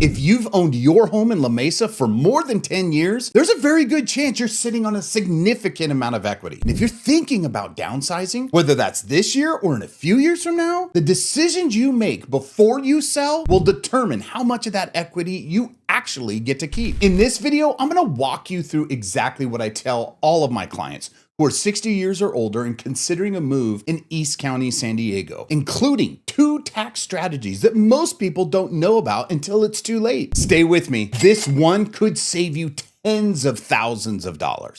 If you've owned your home in La Mesa for more than 10 years, there's a very good chance you're sitting on a significant amount of equity. And if you're thinking about downsizing, whether that's this year or in a few years from now, the decisions you make before you sell will determine how much of that equity you actually get to keep. In this video, I'm gonna walk you through exactly what I tell all of my clients who are 60 years or older and considering a move in East County, San Diego, including 2 tax strategies that most people don't know about until it's too late. Stay with me. This one could save you tens of thousands of dollars.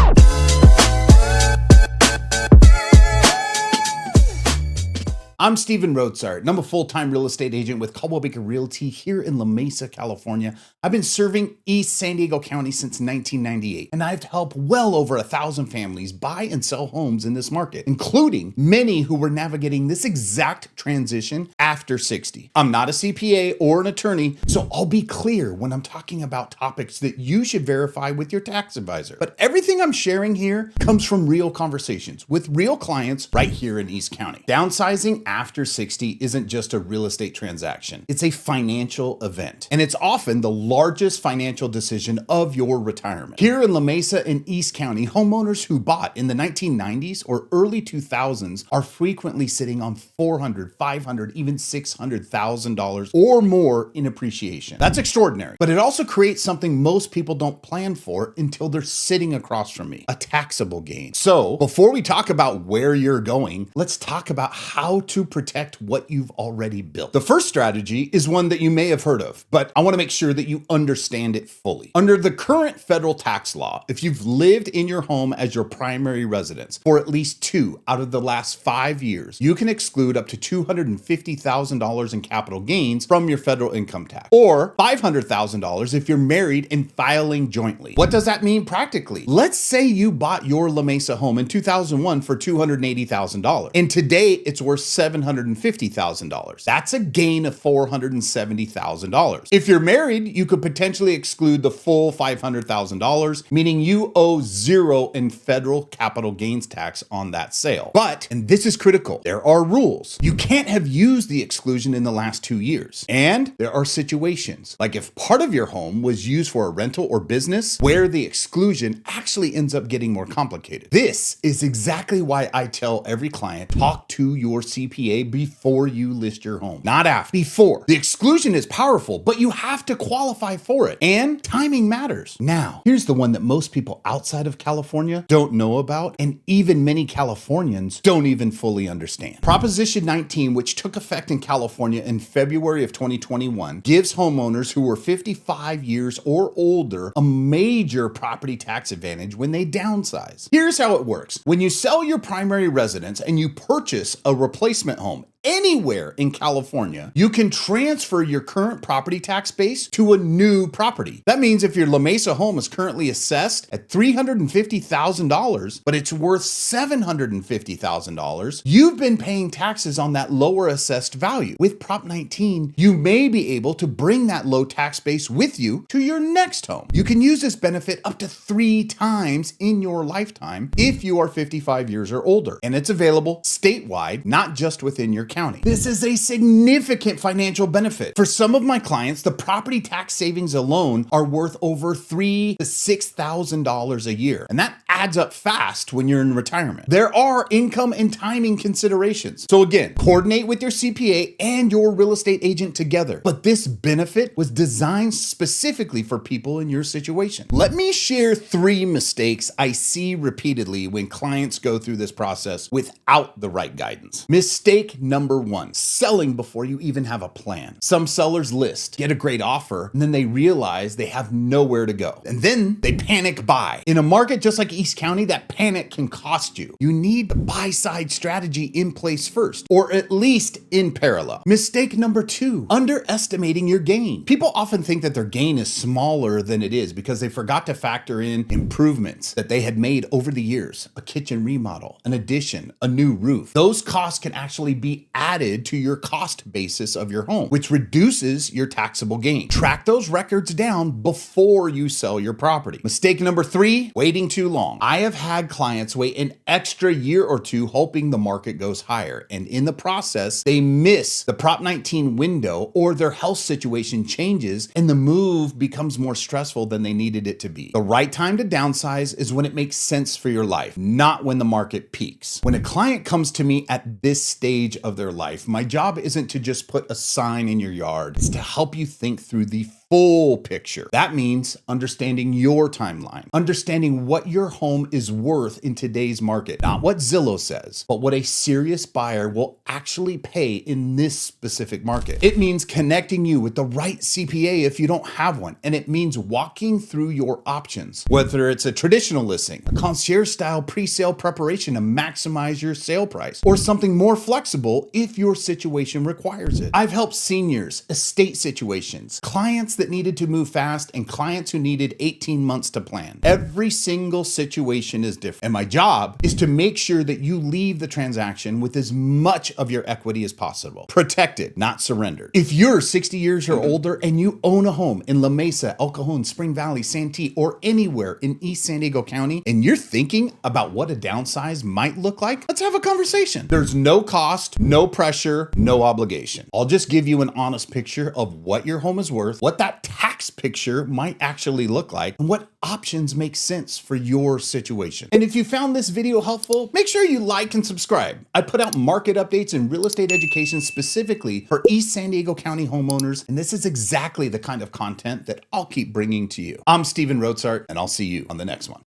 I'm Stephen Rotsart, and I'm a full-time real estate agent with Coldwell Realty here in La Mesa, California. I've been serving East San Diego County since 1998, and I've helped well over 1,000 families buy and sell homes in this market, including many who were navigating this exact transition after 60. I'm not a CPA or an attorney, so I'll be clear when I'm talking about topics that you should verify with your tax advisor. But everything I'm sharing here comes from real conversations with real clients right here in East County. Downsizing after 60 isn't just a real estate transaction. It's a financial event, and it's often the largest financial decision of your retirement. Here in La Mesa and East County, homeowners who bought in the 1990s or early 2000s are frequently sitting on $400,000, $500,000, even $600,000 or more in appreciation. That's extraordinary, but it also creates something most people don't plan for until they're sitting across from me, a taxable gain. So before we talk about where you're going, let's talk about how to protect what you've already built. The first strategy is one that you may have heard of, but I want to make sure that you understand it fully. Under the current federal tax law, if you've lived in your home as your primary residence for at least 2 out of the last 5 years, you can exclude up to $250,000 in capital gains from your federal income tax, or $500,000 if you're married and filing jointly. What does that mean practically? Let's say you bought your La Mesa home in 2001 for $280,000, and today it's worth $750,000. That's a gain of $470,000. If you're married, you could potentially exclude the full $500,000, meaning you owe 0 in federal capital gains tax on that sale. But, and this is critical, there are rules. You can't have used the exclusion in the last 2 years. And there are situations, like if part of your home was used for a rental or business, where the exclusion actually ends up getting more complicated. This is exactly why I tell every client, talk to your CPA before you list your home, not after. Before. The exclusion is powerful, but you have to qualify for it, and timing matters. Now, here's the one that most people outside of California don't know about, and even many Californians don't even fully understand. Proposition 19, which took effect in California in February of 2021, gives homeowners who are 55 years or older a major property tax advantage when they downsize. Here's how it works. When you sell your primary residence and you purchase a replacement home anywhere in California, you can transfer your current property tax base to a new property. That means if your La Mesa home is currently assessed at $350,000, but it's worth $750,000, you've been paying taxes on that lower assessed value. With Prop 19, you may be able to bring that low tax base with you to your next home. You can use this benefit up to 3 times in your lifetime if you are 55 years or older, and it's available statewide, not just within your county. This is a significant financial benefit. For some of my clients, the property tax savings alone are worth over $3,000 to $6,000 a year, and that adds up fast when you're in retirement. There are income and timing considerations. So again, coordinate with your CPA and your real estate agent together. But this benefit was designed specifically for people in your situation. Let me share 3 mistakes I see repeatedly when clients go through this process without the right guidance. Mistake number 1, selling before you even have a plan. Some sellers list, get a great offer, and then they realize they have nowhere to go. And then they panic buy. In a market just like East County, that panic can cost you. You need the buy-side strategy in place first, or at least in parallel. Mistake number 2, underestimating your gain. People often think that their gain is smaller than it is because they forgot to factor in improvements that they had made over the years, a kitchen remodel, an addition, a new roof. Those costs can actually be added to your cost basis of your home, which reduces your taxable gain. Track those records down before you sell your property. Mistake number 3, waiting too long. I have had clients wait an extra year or two hoping the market goes higher, and in the process, they miss the Prop 19 window or their health situation changes and the move becomes more stressful than they needed it to be. The right time to downsize is when it makes sense for your life, not when the market peaks. When a client comes to me at this stage of their life, my job isn't to just put a sign in your yard. It's to help you think through the full picture. That means understanding your timeline, understanding what your home is worth in today's market, not what Zillow says, but what a serious buyer will actually pay in this specific market. It means connecting you with the right CPA if you don't have one, and it means walking through your options, whether it's a traditional listing, a concierge style pre-sale preparation to maximize your sale price, or something more flexible if your situation requires it. I've helped seniors, estate situations, clients that needed to move fast, and clients who needed 18 months to plan. Every single situation is different, and my job is to make sure that you leave the transaction with as much of your equity as possible. Protected, not surrendered. If you're 60 years or older and you own a home in La Mesa, El Cajon, Spring Valley, Santee, or anywhere in East San Diego County, and you're thinking about what a downsize might look like, let's have a conversation. There's no cost, no pressure, no obligation. I'll just give you an honest picture of what your home is worth, what that tax picture might actually look like, and what options make sense for your situation. And if you found this video helpful, make sure you like and subscribe. I put out market updates and real estate education specifically for East San Diego County homeowners, and this is exactly the kind of content that I'll keep bringing to you. I'm Steven Rotsart, and I'll see you on the next one.